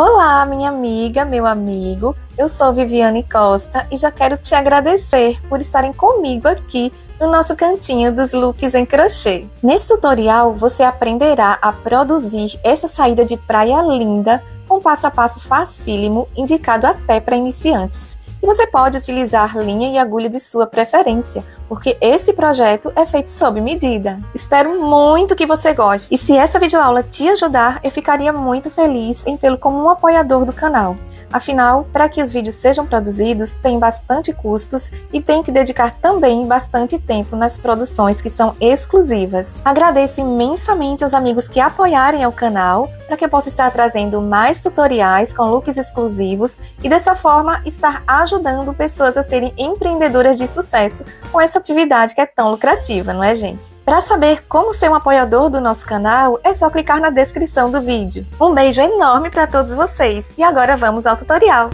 Olá, minha amiga, meu amigo. Eu sou Viviane Costa e já quero te agradecer por estarem comigo aqui no nosso cantinho dos looks em crochê. Nesse tutorial, você aprenderá a produzir essa saída de praia linda com passo a passo facílimo, indicado até para iniciantes. E você pode utilizar linha e agulha de sua preferência, porque esse projeto é feito sob medida. Espero muito que você goste. E se essa videoaula te ajudar, eu ficaria muito feliz em tê-lo como um apoiador do canal. Afinal, para que os vídeos sejam produzidos, tem bastante custos e tem que dedicar também bastante tempo nas produções que são exclusivas. Agradeço imensamente aos amigos que apoiarem ao canal, para que eu possa estar trazendo mais tutoriais com looks exclusivos e dessa forma estar ajudando pessoas a serem empreendedoras de sucesso com essa atividade que é tão lucrativa, não é, gente? Para saber como ser um apoiador do nosso canal, é só clicar na descrição do vídeo. Um beijo enorme para todos vocês e agora vamos ao tutorial!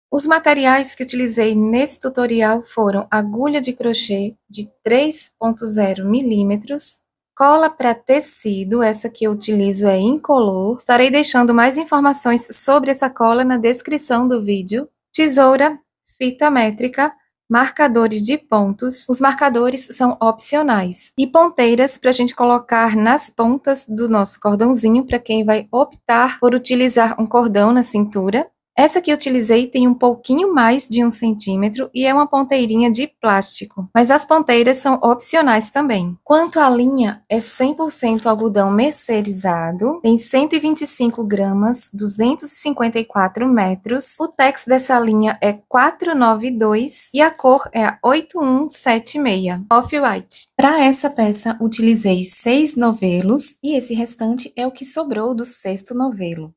Os materiais que utilizei nesse tutorial foram agulha de crochê de 3,0 milímetros, cola para tecido, essa que eu utilizo é incolor. Estarei deixando mais informações sobre essa cola na descrição do vídeo. Tesoura, fita métrica, marcadores de pontos. Os marcadores são opcionais. E ponteiras para a gente colocar nas pontas do nosso cordãozinho, para quem vai optar por utilizar um cordão na cintura. Essa que eu utilizei tem um pouquinho mais de 1 centímetro e é uma ponteirinha de plástico, mas as ponteiras são opcionais também. Quanto à linha, é 100% algodão mercerizado, tem 125 gramas, 254 metros. O tex dessa linha é 492 e a cor é a 8176, Off-White. Para essa peça, utilizei 6 novelos e esse restante é o que sobrou do 6º novelo.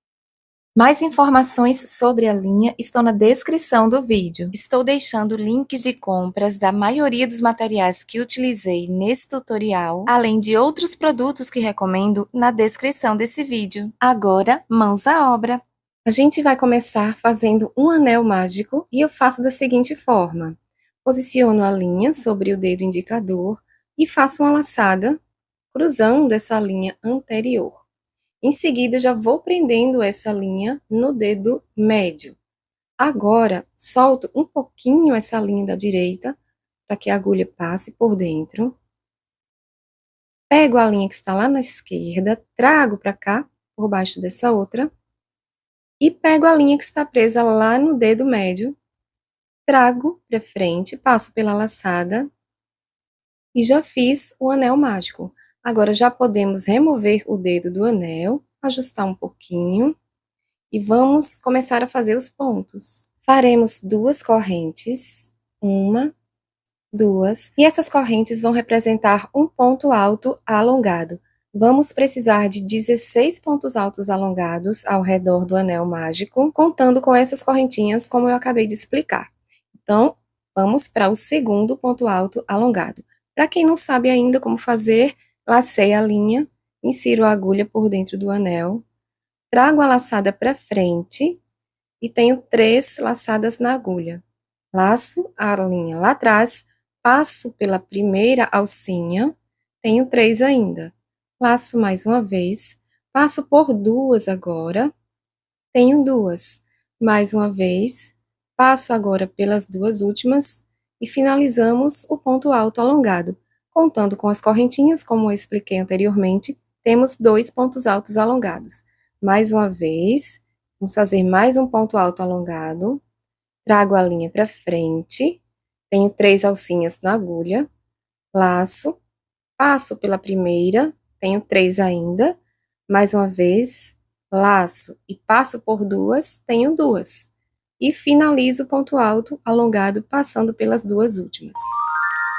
Mais informações sobre a linha estão na descrição do vídeo. Estou deixando links de compras da maioria dos materiais que utilizei nesse tutorial, além de outros produtos que recomendo na descrição desse vídeo. Agora, mãos à obra! A gente vai começar fazendo um anel mágico e eu faço da seguinte forma. Posiciono a linha sobre o dedo indicador e faço uma laçada, cruzando essa linha anterior. Em seguida, já vou prendendo essa linha no dedo médio. Agora, solto um pouquinho essa linha da direita, para que a agulha passe por dentro. Pego a linha que está lá na esquerda, trago para cá, por baixo dessa outra. E pego a linha que está presa lá no dedo médio, trago para frente, passo pela laçada. E já fiz o anel mágico. Agora, já podemos remover o dedo do anel, ajustar um pouquinho e vamos começar a fazer os pontos. Faremos 2 correntes, 1, 2, e essas correntes vão representar um ponto alto alongado. Vamos precisar de 16 pontos altos alongados ao redor do anel mágico, contando com essas correntinhas como eu acabei de explicar. Então, vamos para o segundo ponto alto alongado. Para quem não sabe ainda como fazer, lacei a linha, insiro a agulha por dentro do anel, trago a laçada para frente e tenho 3 laçadas na agulha. Laço a linha lá atrás, passo pela primeira alcinha, tenho 3 ainda. Laço mais uma vez, passo por 2 agora, tenho 2. Mais uma vez, passo agora pelas 2 últimas e finalizamos o ponto alto alongado. Contando com as correntinhas, como eu expliquei anteriormente, temos 2 pontos altos alongados. Mais uma vez, vamos fazer mais um ponto alto alongado. Trago a linha para frente, tenho 3 alcinhas na agulha, laço, passo pela primeira, tenho 3 ainda. Mais uma vez, laço e passo por 2, tenho 2. E finalizo o ponto alto alongado passando pelas 2 últimas.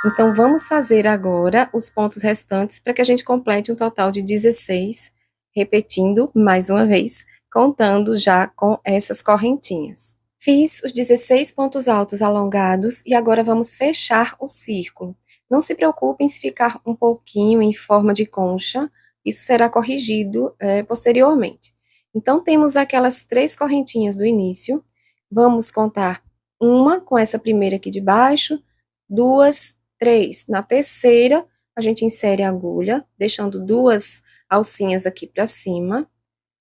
Então, vamos fazer agora os pontos restantes para que a gente complete um total de 16, repetindo mais uma vez, contando já com essas correntinhas. Fiz os 16 pontos altos alongados e agora vamos fechar o círculo. Não se preocupem se ficar um pouquinho em forma de concha, isso será corrigido posteriormente. Então, temos aquelas 3 correntinhas do início, vamos contar uma com essa primeira aqui de baixo, 2, 3. Na terceira, a gente insere a agulha, deixando 2 alcinhas aqui para cima.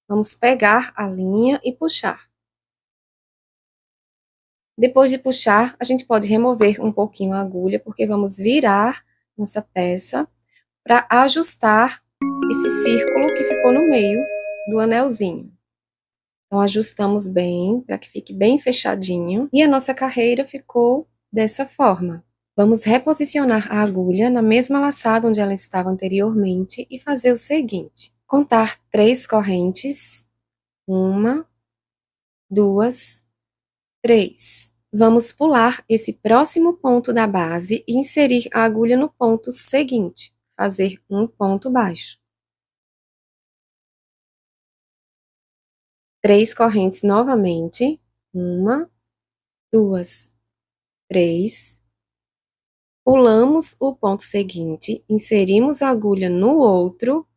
Vamos pegar a linha e puxar. Depois de puxar, a gente pode remover um pouquinho a agulha, porque vamos virar nossa peça para ajustar esse círculo que ficou no meio do anelzinho. Então, ajustamos bem, para que fique bem fechadinho, e a nossa carreira ficou dessa forma. Vamos reposicionar a agulha na mesma laçada onde ela estava anteriormente e fazer o seguinte: contar 3 correntes, 1, 2, 3. Vamos pular esse próximo ponto da base e inserir a agulha no ponto seguinte, fazer um ponto baixo. 3 correntes novamente, 1, 2, 3. Pulamos o ponto seguinte, inserimos a agulha no outro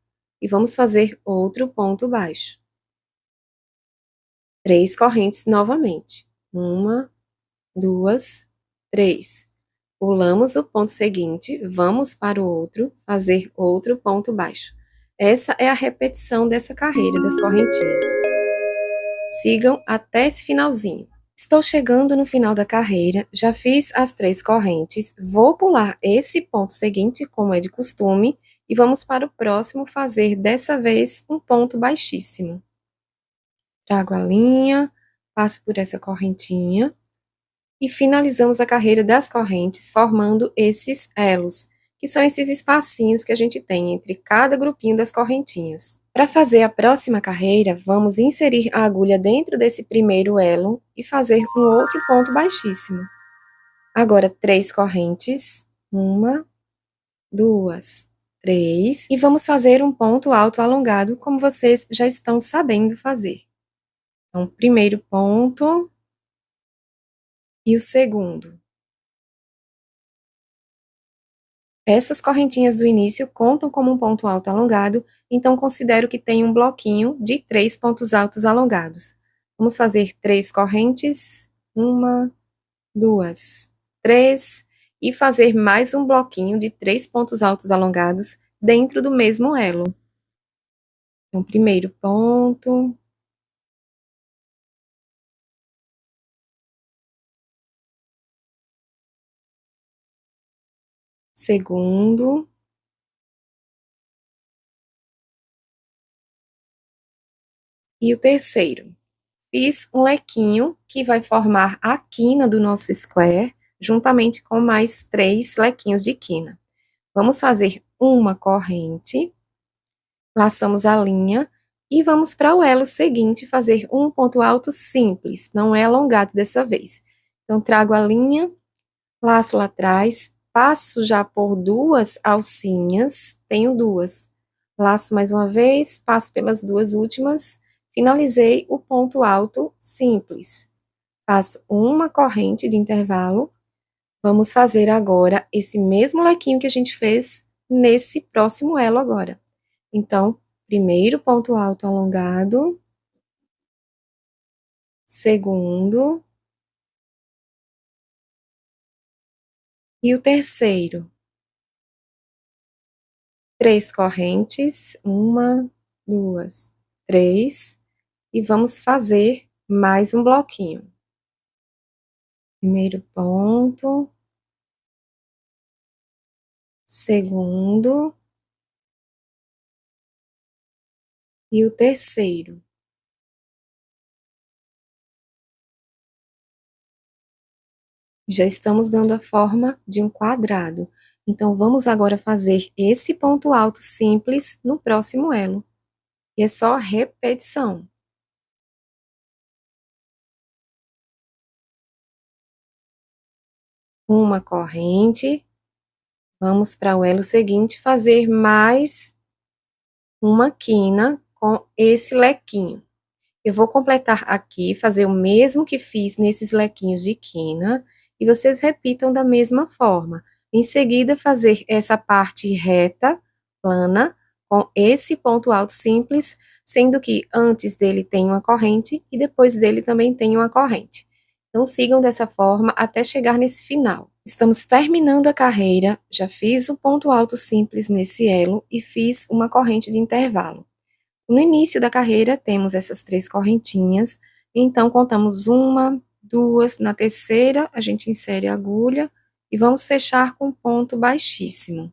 e vamos fazer outro ponto baixo. 3 correntes novamente, 1, 2, 3. Pulamos o ponto seguinte, vamos para o outro, fazer outro ponto baixo. Essa é a repetição dessa carreira das correntinhas. Sigam até esse finalzinho. Estou chegando no final da carreira, já fiz as 3 correntes, vou pular esse ponto seguinte, como é de costume, e vamos para o próximo fazer, dessa vez, um ponto baixíssimo. Trago a linha, passo por essa correntinha, e finalizamos a carreira das correntes formando esses elos, que são esses espacinhos que a gente tem entre cada grupinho das correntinhas. Para fazer a próxima carreira, vamos inserir a agulha dentro desse primeiro elo e fazer um outro ponto baixíssimo. Agora, 3 correntes, 1, 2, 3, e vamos fazer um ponto alto alongado, como vocês já estão sabendo fazer. Então, primeiro ponto e o segundo. Essas correntinhas do início contam como um ponto alto alongado, então considero que tem um bloquinho de 3 pontos altos alongados. Vamos fazer 3 correntes, 1, 2, 3, e fazer mais um bloquinho de 3 pontos altos alongados dentro do mesmo elo. Então, primeiro ponto, segundo, e o terceiro. Fiz um lequinho que vai formar a quina do nosso square, juntamente com mais 3 lequinhos de quina. Vamos fazer uma corrente, laçamos a linha e vamos para o elo seguinte fazer um ponto alto simples, não é alongado dessa vez. Então, trago a linha, laço lá atrás, passo já por 2 alcinhas, tenho 2. Laço mais uma vez, passo pelas 2 últimas, finalizei o ponto alto simples. Faço uma corrente de intervalo. Vamos fazer agora esse mesmo lequinho que a gente fez nesse próximo elo agora. Então, primeiro ponto alto alongado, segundo, e o terceiro. 3 correntes, 1, 2, 3, e vamos fazer mais um bloquinho. Primeiro ponto, segundo, e o terceiro. Já estamos dando a forma de um quadrado. Então, vamos agora fazer esse ponto alto simples no próximo elo. E é só repetição. Uma corrente, vamos para o elo seguinte fazer mais uma quina com esse lequinho. Eu vou completar aqui, fazer o mesmo que fiz nesses lequinhos de quina, e vocês repitam da mesma forma. Em seguida, fazer essa parte reta, plana, com esse ponto alto simples, sendo que antes dele tem uma corrente e depois dele também tem uma corrente. Então, sigam dessa forma até chegar nesse final. Estamos terminando a carreira, já fiz o ponto alto simples nesse elo e fiz uma corrente de intervalo. No início da carreira, temos essas 3 correntinhas, então contamos 1, 2, na terceira a gente insere a agulha e vamos fechar com ponto baixíssimo.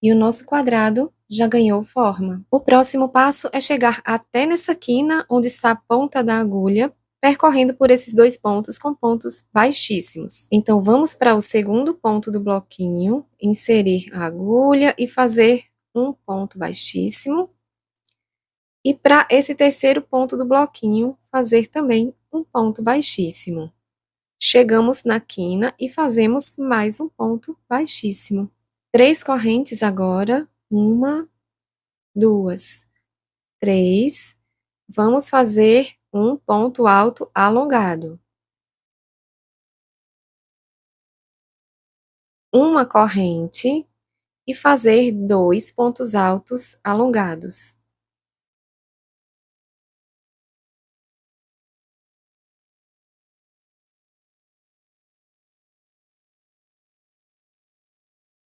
E o nosso quadrado já ganhou forma. O próximo passo é chegar até nessa quina onde está a ponta da agulha, percorrendo por esses 2 pontos com pontos baixíssimos. Então, vamos para o segundo ponto do bloquinho, inserir a agulha e fazer um ponto baixíssimo. E para esse terceiro ponto do bloquinho, fazer também um ponto baixíssimo. Chegamos na quina e fazemos mais um ponto baixíssimo. 3 correntes agora, 1, 2, 3. Vamos fazer um ponto alto alongado. Uma corrente e fazer 2 pontos altos alongados.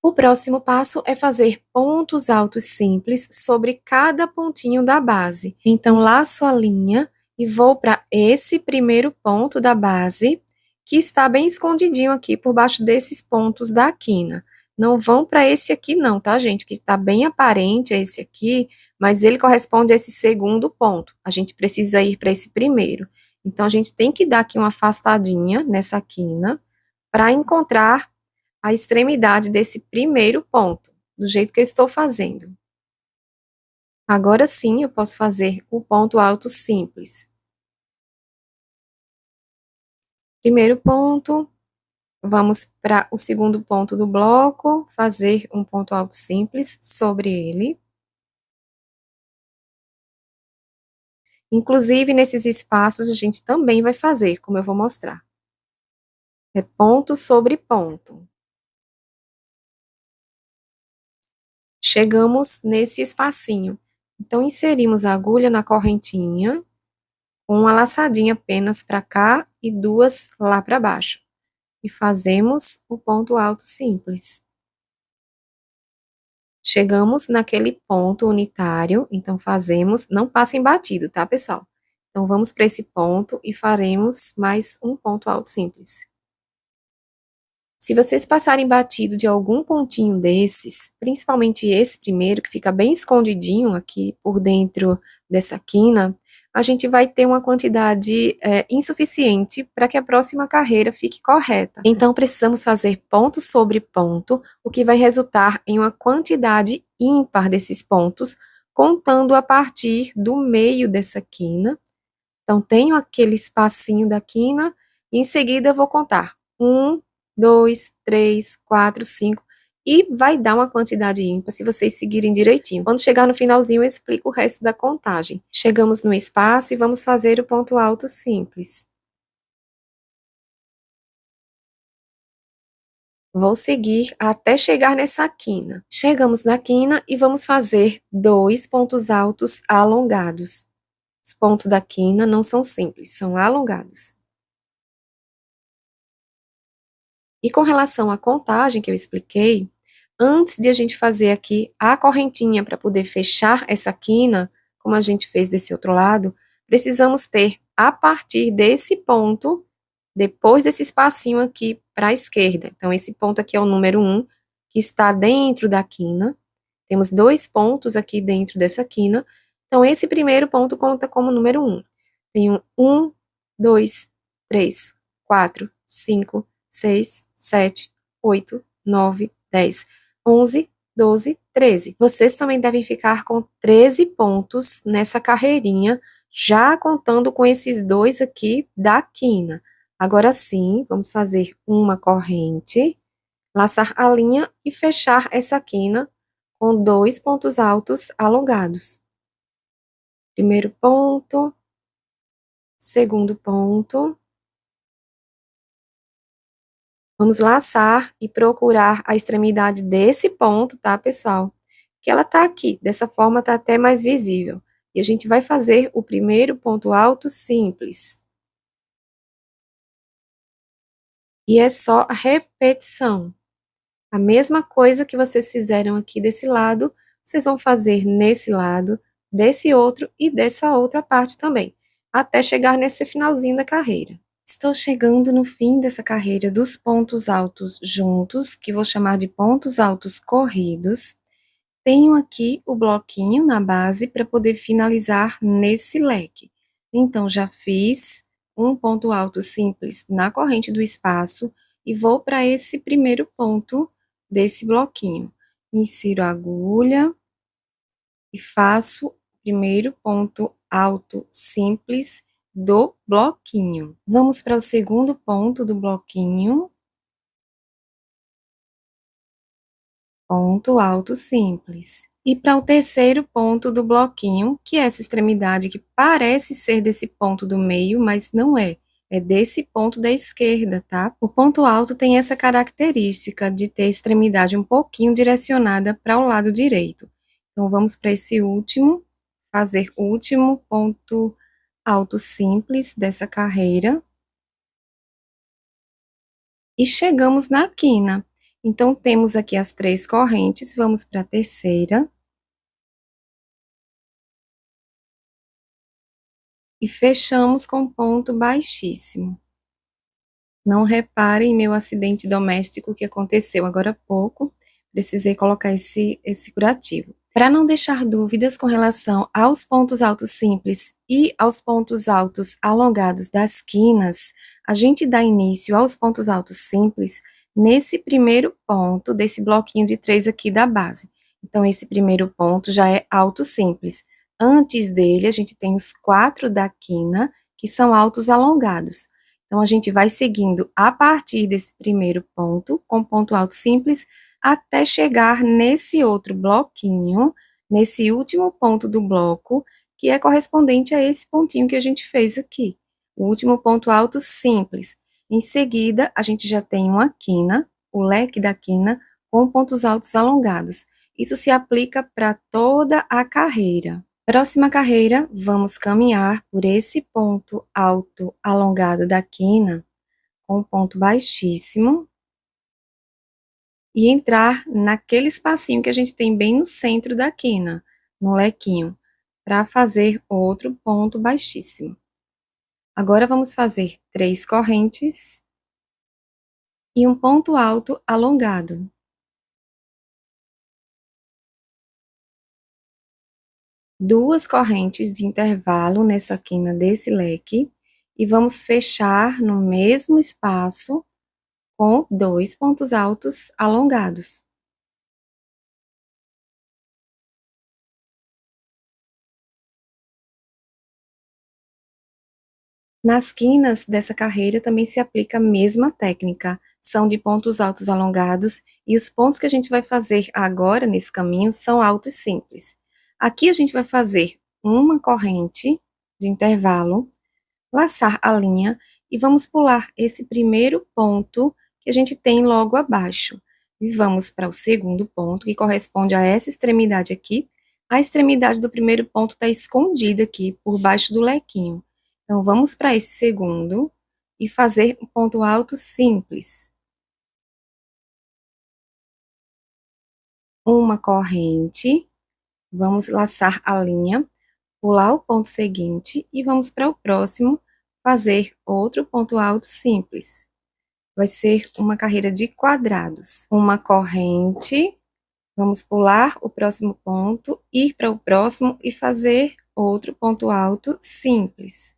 O próximo passo é fazer pontos altos simples sobre cada pontinho da base. Então, laço a linha e vou para esse primeiro ponto da base, que está bem escondidinho aqui por baixo desses pontos da quina. Não vão para esse aqui não, tá, gente? Que está bem aparente é esse aqui, mas ele corresponde a esse segundo ponto. A gente precisa ir para esse primeiro. Então, a gente tem que dar aqui uma afastadinha nessa quina para encontrar a extremidade desse primeiro ponto, do jeito que eu estou fazendo. Agora sim, eu posso fazer o ponto alto simples. Primeiro ponto, vamos para o segundo ponto do bloco, fazer um ponto alto simples sobre ele. Inclusive, nesses espaços, a gente também vai fazer, como eu vou mostrar. É ponto sobre ponto. Chegamos nesse espacinho. Então, inserimos a agulha na correntinha, uma laçadinha apenas para cá e 2 lá para baixo. E fazemos o ponto alto simples. Chegamos naquele ponto unitário, então fazemos, não passem batido, tá, pessoal? Então, vamos para esse ponto e faremos mais um ponto alto simples. Se vocês passarem batido de algum pontinho desses, principalmente esse primeiro, que fica bem escondidinho aqui por dentro dessa quina, a gente vai ter uma quantidade insuficiente para que a próxima carreira fique correta. Então, precisamos fazer ponto sobre ponto, o que vai resultar em uma quantidade ímpar desses pontos, contando a partir do meio dessa quina. Então, tenho aquele espacinho da quina, e em seguida eu vou contar 1, 2, 3, 4, 5, e vai dar uma quantidade ímpar se vocês seguirem direitinho. Quando chegar no finalzinho, eu explico o resto da contagem. Chegamos no espaço e vamos fazer o ponto alto simples. Vou seguir até chegar nessa quina. Chegamos na quina e vamos fazer 2 pontos altos alongados. Os pontos da quina não são simples, são alongados. E com relação à contagem que eu expliquei, antes de a gente fazer aqui a correntinha para poder fechar essa quina, como a gente fez desse outro lado, precisamos ter, a partir desse ponto, depois desse espacinho aqui para a esquerda. Então, esse ponto aqui é o número 1, que está dentro da quina. Temos 2 pontos aqui dentro dessa quina. Então, esse primeiro ponto conta como número 1. Tenho 1, 2, 3, 4, 5, 6, 7, 8, 9, 10, 11, 12, 13. Vocês também devem ficar com 13 pontos nessa carreirinha, já contando com esses 2 aqui da quina. Agora sim, vamos fazer uma corrente, laçar a linha e fechar essa quina com 2 pontos altos alongados. Primeiro ponto, segundo ponto. Vamos laçar e procurar a extremidade desse ponto, tá, pessoal? Que ela tá aqui, dessa forma tá até mais visível. E a gente vai fazer o primeiro ponto alto simples. E é só a repetição. A mesma coisa que vocês fizeram aqui desse lado, vocês vão fazer nesse lado, desse outro e dessa outra parte também, até chegar nesse finalzinho da carreira. Estou chegando no fim dessa carreira dos pontos altos juntos, que vou chamar de pontos altos corridos. Tenho aqui o bloquinho na base para poder finalizar nesse leque. Então, já fiz um ponto alto simples na corrente do espaço e vou para esse primeiro ponto desse bloquinho. Insiro a agulha e faço o primeiro ponto alto simples do bloquinho. Vamos para o segundo ponto do bloquinho. Ponto alto simples. E para o terceiro ponto do bloquinho, que é essa extremidade que parece ser desse ponto do meio, mas não é. É desse ponto da esquerda, tá? O ponto alto tem essa característica de ter a extremidade um pouquinho direcionada para o lado direito. Então, vamos para esse último, fazer o último ponto alto simples dessa carreira. E chegamos na quina. Então, temos aqui as 3 correntes, vamos para a terceira. E fechamos com ponto baixíssimo. Não reparem meu acidente doméstico que aconteceu agora há pouco, precisei colocar esse curativo. Para não deixar dúvidas com relação aos pontos altos simples e aos pontos altos alongados das quinas, a gente dá início aos pontos altos simples nesse primeiro ponto desse bloquinho de 3 aqui da base. Então, esse primeiro ponto já é alto simples. Antes dele, a gente tem os 4 da quina, que são altos alongados. Então, a gente vai seguindo a partir desse primeiro ponto, com ponto alto simples, até chegar nesse outro bloquinho, nesse último ponto do bloco, que é correspondente a esse pontinho que a gente fez aqui. O último ponto alto simples. Em seguida, a gente já tem uma quina, o leque da quina, com pontos altos alongados. Isso se aplica para toda a carreira. Próxima carreira, vamos caminhar por esse ponto alto alongado da quina, com ponto baixíssimo, e entrar naquele espacinho que a gente tem bem no centro da quina, no lequinho, para fazer outro ponto baixíssimo. Agora, vamos fazer 3 correntes e um ponto alto alongado. Duas correntes de intervalo nessa quina desse leque, e vamos fechar no mesmo espaço com 2 pontos altos alongados. Nas quinas dessa carreira também se aplica a mesma técnica, são de pontos altos alongados, e os pontos que a gente vai fazer agora nesse caminho são altos simples. Aqui a gente vai fazer uma corrente de intervalo, laçar a linha e vamos pular esse primeiro ponto que a gente tem logo abaixo. E vamos para o segundo ponto, que corresponde a essa extremidade aqui. A extremidade do primeiro ponto está escondida aqui, por baixo do lequinho. Então, vamos para esse segundo e fazer um ponto alto simples. Uma corrente, vamos laçar a linha, pular o ponto seguinte e vamos para o próximo, fazer outro ponto alto simples. Vai ser uma carreira de quadrados. Uma corrente, vamos pular o próximo ponto, ir para o próximo e fazer outro ponto alto simples.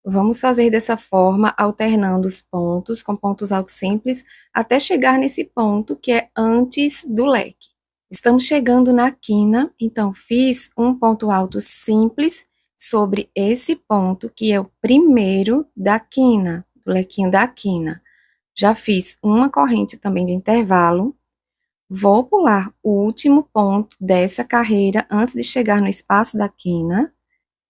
Vamos fazer dessa forma, alternando os pontos com pontos altos simples, até chegar nesse ponto que é antes do leque. Estamos chegando na quina, então fiz um ponto alto simples sobre esse ponto, que é o primeiro da quina, do lequinho da quina. Já fiz uma corrente também de intervalo. Vou pular o último ponto dessa carreira antes de chegar no espaço da quina.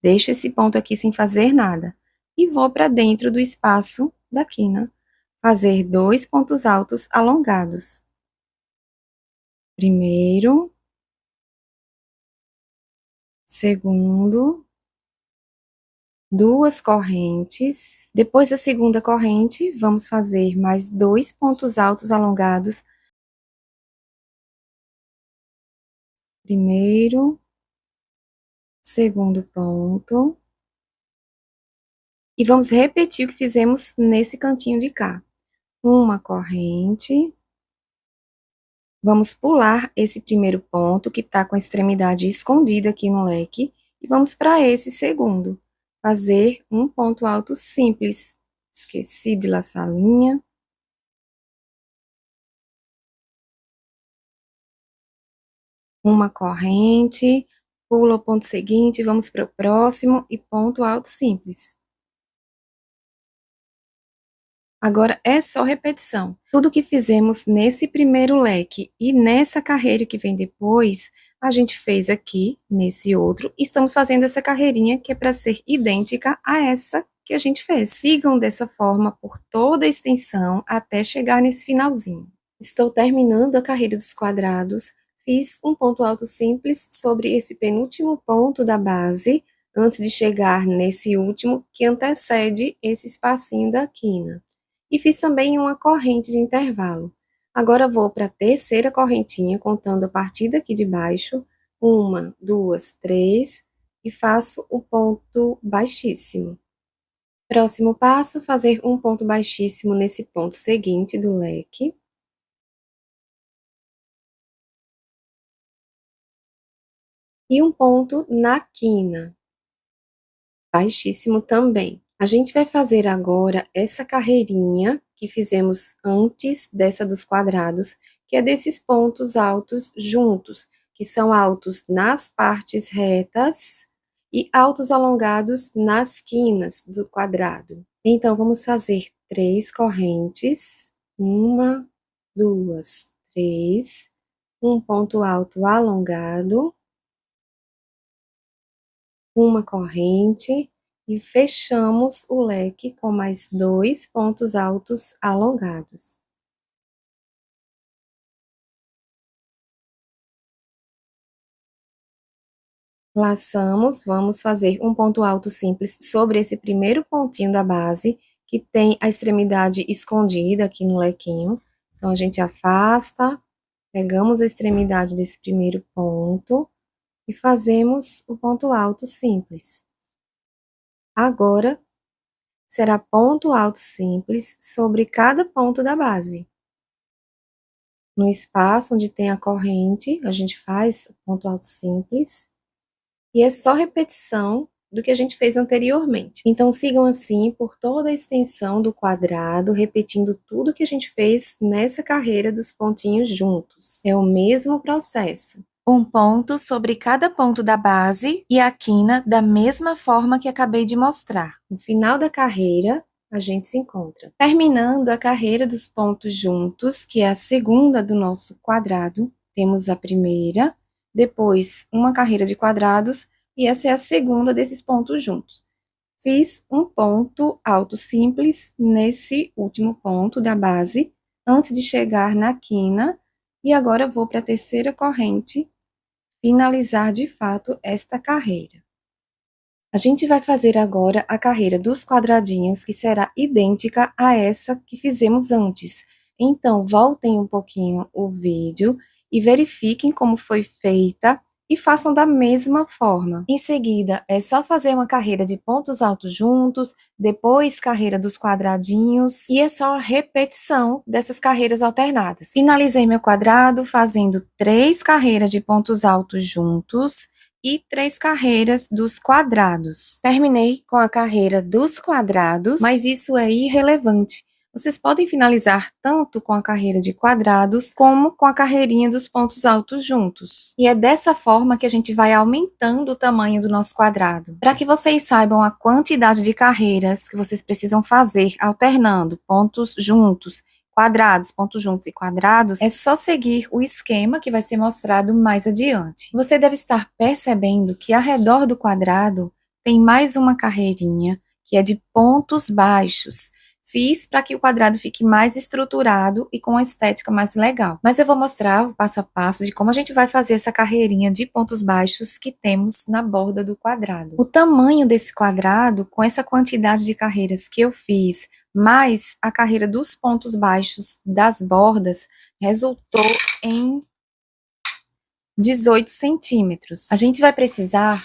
Deixo esse ponto aqui sem fazer nada. E vou para dentro do espaço da quina, fazer 2 pontos altos alongados. Primeiro, segundo, 2 correntes. Depois da segunda corrente, vamos fazer mais 2 pontos altos alongados. Primeiro, segundo ponto. E vamos repetir o que fizemos nesse cantinho de cá. Uma corrente. Vamos pular esse primeiro ponto, que está com a extremidade escondida aqui no leque, e vamos para esse segundo. Fazer um ponto alto simples. Esqueci de laçar a linha. Uma corrente, pula o ponto seguinte, vamos para o próximo e ponto alto simples. Agora é só repetição. Tudo que fizemos nesse primeiro leque e nessa carreira que vem depois, a gente fez aqui, nesse outro, e estamos fazendo essa carreirinha que é para ser idêntica a essa que a gente fez. Sigam dessa forma por toda a extensão até chegar nesse finalzinho. Estou terminando a carreira dos quadrados, fiz um ponto alto simples sobre esse penúltimo ponto da base, antes de chegar nesse último que antecede esse espacinho da quina. E fiz também uma corrente de intervalo. Agora vou para a terceira correntinha, contando a partir daqui de baixo, 1, 2, 3, e faço o ponto baixíssimo. Próximo passo, fazer um ponto baixíssimo nesse ponto seguinte do leque. E um ponto na quina, baixíssimo também. A gente vai fazer agora essa carreirinha que fizemos antes dessa dos quadrados, que é desses pontos altos juntos, que são altos nas partes retas e altos alongados nas quinas do quadrado. Então, vamos fazer 3 correntes, 1, 2, 3, um ponto alto alongado, uma corrente e fechamos o leque com mais 2 pontos altos alongados. Laçamos, vamos fazer um ponto alto simples sobre esse primeiro pontinho da base, que tem a extremidade escondida aqui no lequinho. Então, a gente afasta, pegamos a extremidade desse primeiro ponto e fazemos o ponto alto simples. Agora, será ponto alto simples sobre cada ponto da base. No espaço onde tem a corrente, a gente faz o ponto alto simples, e é só repetição do que a gente fez anteriormente. Então, sigam assim por toda a extensão do quadrado, repetindo tudo que a gente fez nessa carreira dos pontinhos juntos. É o mesmo processo. Um ponto sobre cada ponto da base e a quina da mesma forma que acabei de mostrar. No final da carreira, a gente se encontra. Terminando a carreira dos pontos juntos, que é a segunda do nosso quadrado, temos a primeira, depois uma carreira de quadrados, e essa é a segunda desses pontos juntos. Fiz um ponto alto simples nesse último ponto da base, antes de chegar na quina, e agora vou para a terceira corrente, finalizar de fato esta carreira. A gente vai fazer agora a carreira dos quadradinhos, que será idêntica a essa que fizemos antes. Então, voltem um pouquinho o vídeo e verifiquem como foi feita e façam da mesma forma. Em seguida, é só fazer uma carreira de pontos altos juntos, depois carreira dos quadradinhos, e é só a repetição dessas carreiras alternadas. Finalizei meu quadrado fazendo 3 carreiras de pontos altos juntos, e 3 carreiras dos quadrados. Terminei com a carreira dos quadrados, mas isso é irrelevante. Vocês podem finalizar tanto com a carreira de quadrados, como com a carreirinha dos pontos altos juntos. E é dessa forma que a gente vai aumentando o tamanho do nosso quadrado. Para que vocês saibam a quantidade de carreiras que vocês precisam fazer alternando pontos juntos, quadrados, pontos juntos e quadrados, é só seguir o esquema que vai ser mostrado mais adiante. Você deve estar percebendo que ao redor do quadrado tem mais uma carreirinha, que é de pontos baixos. Fiz para que o quadrado fique mais estruturado e com uma estética mais legal. Mas eu vou mostrar o passo a passo de como a gente vai fazer essa carreirinha de pontos baixos que temos na borda do quadrado. O tamanho desse quadrado, com essa quantidade de carreiras que eu fiz, mais a carreira dos pontos baixos das bordas, resultou em 18 centímetros. A gente vai precisar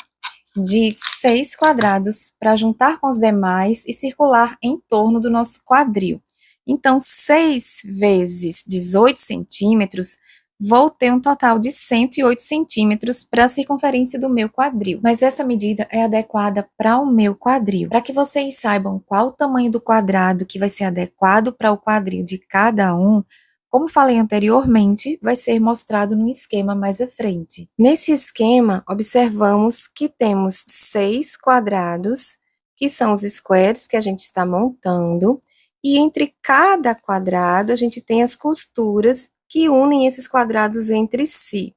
de 6 quadrados para juntar com os demais e circular em torno do nosso quadril. Então, 6 vezes 18 centímetros, vou ter um total de 108 centímetros para a circunferência do meu quadril. Mas essa medida é adequada para o meu quadril. Para que vocês saibam qual o tamanho do quadrado que vai ser adequado para o quadril de cada um, como falei anteriormente, vai ser mostrado no esquema mais à frente. Nesse esquema, observamos que temos 6 quadrados, que são os squares que a gente está montando, e entre cada quadrado a gente tem as costuras que unem esses quadrados entre si.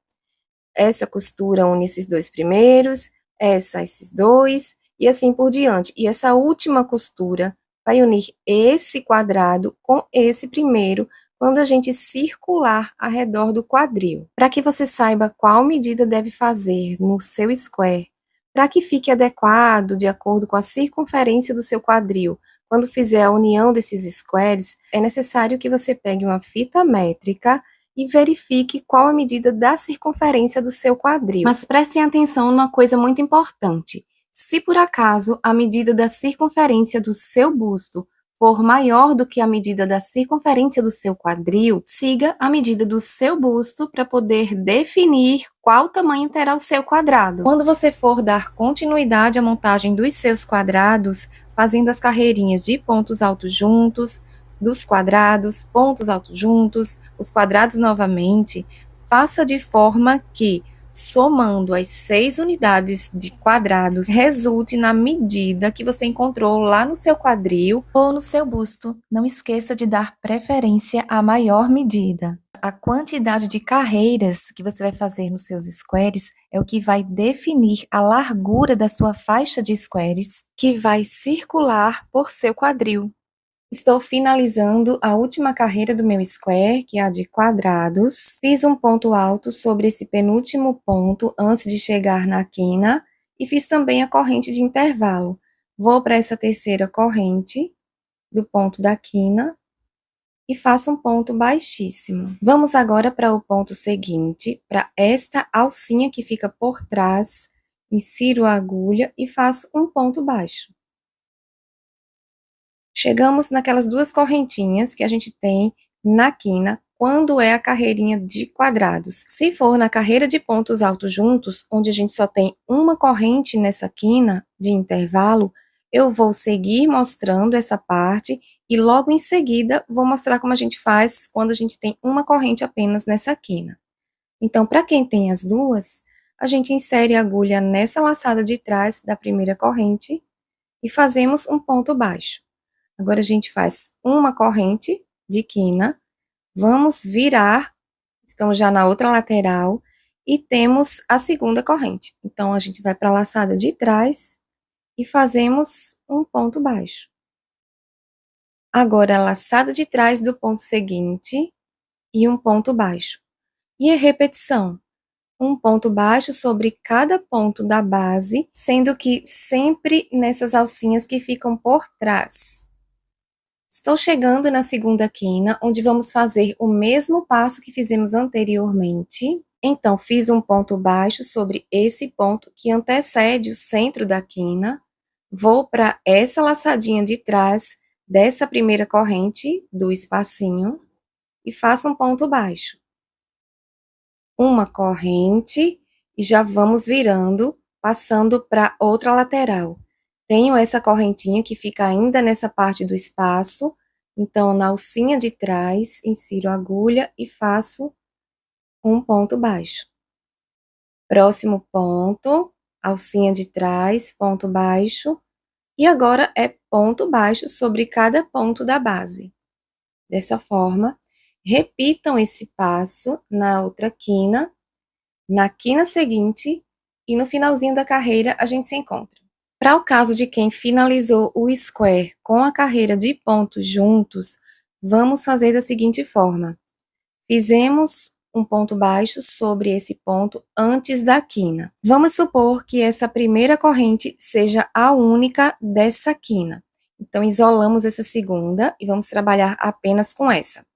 Essa costura une esses dois primeiros, esses dois, e assim por diante. E essa última costura vai unir esse quadrado com esse primeiro, quando a gente circular ao redor do quadril. Para que você saiba qual medida deve fazer no seu square, para que fique adequado de acordo com a circunferência do seu quadril, quando fizer a união desses squares, é necessário que você pegue uma fita métrica e verifique qual a medida da circunferência do seu quadril. Mas prestem atenção numa coisa muito importante. Se por acaso a medida da circunferência do seu busto for maior do que a medida da circunferência do seu quadril, siga a medida do seu busto para poder definir qual tamanho terá o seu quadrado. Quando você for dar continuidade à montagem dos seus quadrados, fazendo as carreirinhas de pontos altos juntos, dos quadrados, pontos altos juntos, os quadrados novamente, faça de forma que, somando as 6 unidades de quadrados, resulte na medida que você encontrou lá no seu quadril ou no seu busto. Não esqueça de dar preferência à maior medida. A quantidade de carreiras que você vai fazer nos seus squares é o que vai definir a largura da sua faixa de squares, que vai circular por seu quadril. Estou finalizando a última carreira do meu square, que é a de quadrados. Fiz um ponto alto sobre esse penúltimo ponto antes de chegar na quina e fiz também a corrente de intervalo. Vou para essa terceira corrente do ponto da quina e faço um ponto baixíssimo. Vamos agora para o ponto seguinte, para esta alcinha que fica por trás, insiro a agulha e faço um ponto baixo. Chegamos naquelas 2 correntinhas que a gente tem na quina quando é a carreirinha de quadrados. Se for na carreira de pontos altos juntos, onde a gente só tem uma corrente nessa quina de intervalo, eu vou seguir mostrando essa parte e logo em seguida vou mostrar como a gente faz quando a gente tem uma corrente apenas nessa quina. Então, para quem tem as duas, a gente insere a agulha nessa laçada de trás da primeira corrente e fazemos um ponto baixo. Agora, a gente faz uma corrente de quina, vamos virar, estamos já na outra lateral, e temos a segunda corrente. Então, a gente vai para a laçada de trás e fazemos um ponto baixo. Agora, a laçada de trás do ponto seguinte e um ponto baixo. E a repetição. Um ponto baixo sobre cada ponto da base, sendo que sempre nessas alcinhas que ficam por trás. Estou chegando na segunda quina, onde vamos fazer o mesmo passo que fizemos anteriormente. Então, fiz um ponto baixo sobre esse ponto que antecede o centro da quina. Vou para essa laçadinha de trás dessa primeira corrente do espacinho e faço um ponto baixo. Uma corrente e já vamos virando, passando para outra lateral. Tenho essa correntinha que fica ainda nessa parte do espaço, então na alcinha de trás, insiro a agulha e faço um ponto baixo. Próximo ponto, alcinha de trás, ponto baixo, e agora é ponto baixo sobre cada ponto da base. Dessa forma, repitam esse passo na outra quina, na quina seguinte, e no finalzinho da carreira a gente se encontra. Para o caso de quem finalizou o square com a carreira de pontos juntos, vamos fazer da seguinte forma. Fizemos um ponto baixo sobre esse ponto antes da quina. Vamos supor que essa primeira corrente seja a única dessa quina. Então, isolamos essa segunda e vamos trabalhar apenas com essa.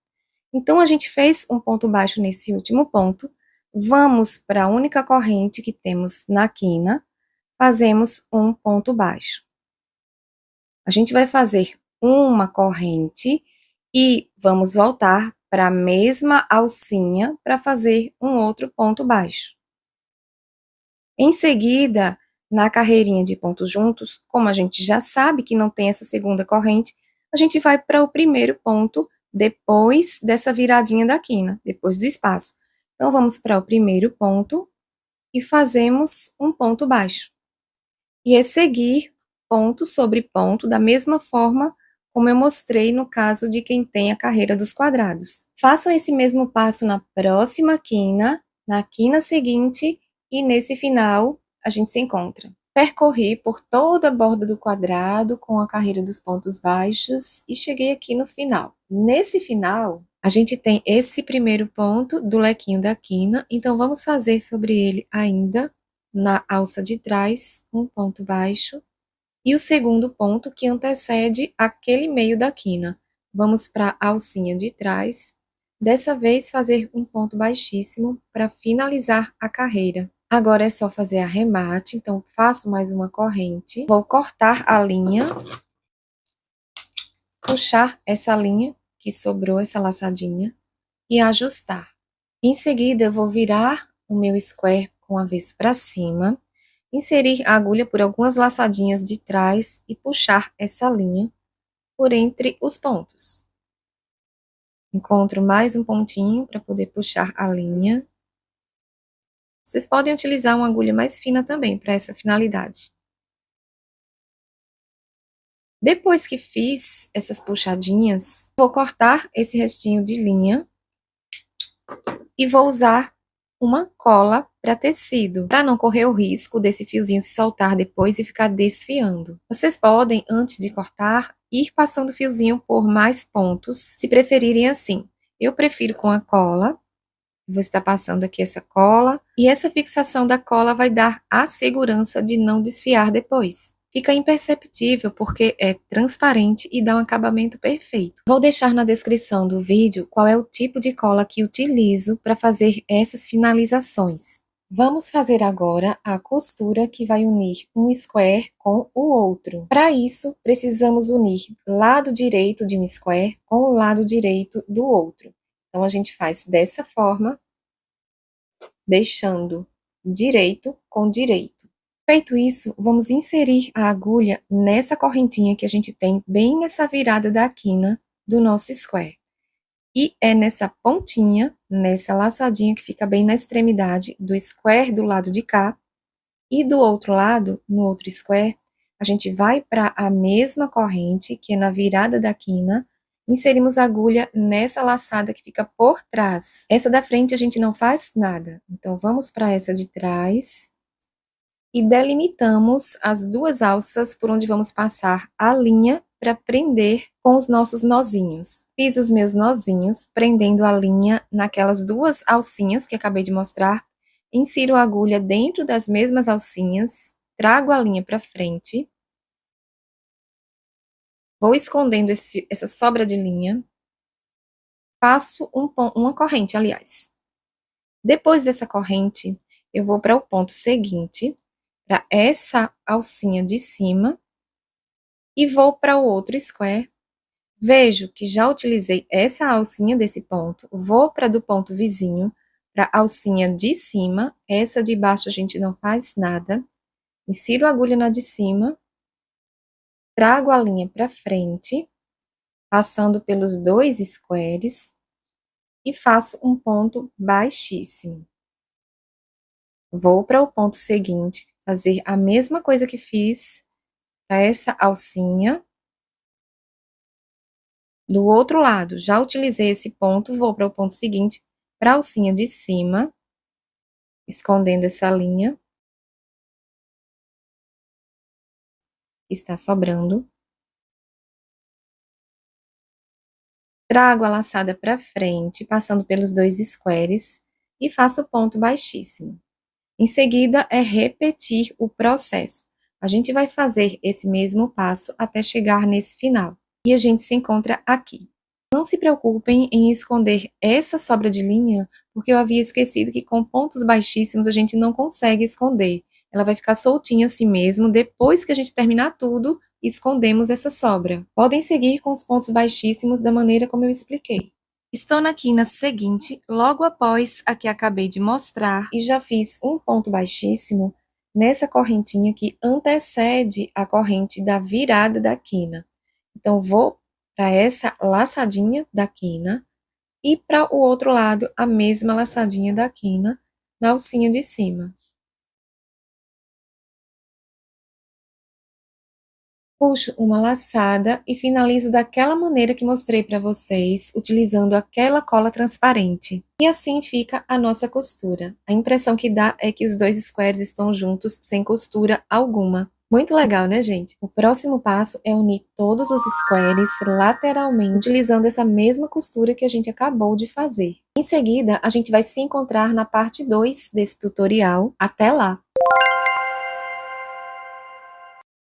Então, a gente fez um ponto baixo nesse último ponto, vamos para a única corrente que temos na quina, fazemos um ponto baixo. A gente vai fazer uma corrente e vamos voltar para a mesma alcinha para fazer um outro ponto baixo. Em seguida, na carreirinha de pontos juntos, como a gente já sabe que não tem essa segunda corrente, a gente vai para o primeiro ponto depois dessa viradinha da quina, depois do espaço. Então, vamos para o primeiro ponto e fazemos um ponto baixo. E é seguir ponto sobre ponto, da mesma forma como eu mostrei no caso de quem tem a carreira dos quadrados. Façam esse mesmo passo na próxima quina, na quina seguinte, e nesse final a gente se encontra. Percorri por toda a borda do quadrado com a carreira dos pontos baixos e cheguei aqui no final. Nesse final, a gente tem esse primeiro ponto do lequinho da quina, então vamos fazer sobre ele ainda na alça de trás, um ponto baixo, e o segundo ponto que antecede aquele meio da quina. Vamos para a alcinha de trás, dessa vez fazer um ponto baixíssimo para finalizar a carreira. Agora é só fazer arremate, então faço mais uma corrente, vou cortar a linha, puxar essa linha que sobrou, essa laçadinha, e ajustar. Em seguida, eu vou virar o meu square com o avesso para cima, inserir a agulha por algumas laçadinhas de trás e puxar essa linha por entre os pontos. Encontro mais um pontinho para poder puxar a linha. Vocês podem utilizar uma agulha mais fina também para essa finalidade. Depois que fiz essas puxadinhas, vou cortar esse restinho de linha e vou usar uma cola para tecido, para não correr o risco desse fiozinho se soltar depois e ficar desfiando. Vocês podem, antes de cortar, ir passando o fiozinho por mais pontos, se preferirem assim. Eu prefiro com a cola, vou estar passando aqui essa cola, e essa fixação da cola vai dar a segurança de não desfiar depois. Fica imperceptível porque é transparente e dá um acabamento perfeito. Vou deixar na descrição do vídeo qual é o tipo de cola que utilizo para fazer essas finalizações. Vamos fazer agora a costura que vai unir um square com o outro. Para isso, precisamos unir lado direito de um square com o lado direito do outro. Então, a gente faz dessa forma, deixando direito com direito. Feito isso, vamos inserir a agulha nessa correntinha que a gente tem bem nessa virada da quina do nosso square. E é nessa pontinha, nessa laçadinha que fica bem na extremidade do square do lado de cá, e do outro lado, no outro square, a gente vai para a mesma corrente, que é na virada da quina, inserimos a agulha nessa laçada que fica por trás. Essa da frente a gente não faz nada, então vamos para essa de trás e delimitamos as duas alças por onde vamos passar a linha para prender com os nossos nozinhos. Fiz os meus nozinhos, prendendo a linha naquelas duas alcinhas que acabei de mostrar. Insiro a agulha dentro das mesmas alcinhas, trago a linha para frente. Vou escondendo essa sobra de linha. Passo uma corrente, aliás. Depois dessa corrente, eu vou para o ponto seguinte, para essa alcinha de cima, e vou para o outro square. Vejo que já utilizei essa alcinha desse ponto, vou para do ponto vizinho, para a alcinha de cima, essa de baixo a gente não faz nada, insiro a agulha na de cima, trago a linha para frente, passando pelos dois squares, e faço um ponto baixíssimo. Vou para o ponto seguinte, fazer a mesma coisa que fiz para essa alcinha. Do outro lado, já utilizei esse ponto, vou para o ponto seguinte, para a alcinha de cima, escondendo essa linha. que está sobrando. Trago a laçada para frente, passando pelos 2 squares e faço o ponto baixíssimo. Em seguida, é repetir o processo. A gente vai fazer esse mesmo passo até chegar nesse final. E a gente se encontra aqui. Não se preocupem em esconder essa sobra de linha, porque eu havia esquecido que com pontos baixíssimos a gente não consegue esconder. Ela vai ficar soltinha assim mesmo, depois que a gente terminar tudo, escondemos essa sobra. Podem seguir com os pontos baixíssimos da maneira como eu expliquei. Estou na quina seguinte, logo após a que acabei de mostrar, e já fiz um ponto baixíssimo nessa correntinha que antecede a corrente da virada da quina. Então, vou para essa laçadinha da quina e para o outro lado a mesma laçadinha da quina na alcinha de cima. Puxo uma laçada e finalizo daquela maneira que mostrei para vocês, utilizando aquela cola transparente. E assim fica a nossa costura. A impressão que dá é que os 2 squares estão juntos, sem costura alguma. Muito legal, né, gente? O próximo passo é unir todos os squares lateralmente, utilizando essa mesma costura que a gente acabou de fazer. Em seguida, a gente vai se encontrar na parte 2 desse tutorial. Até lá!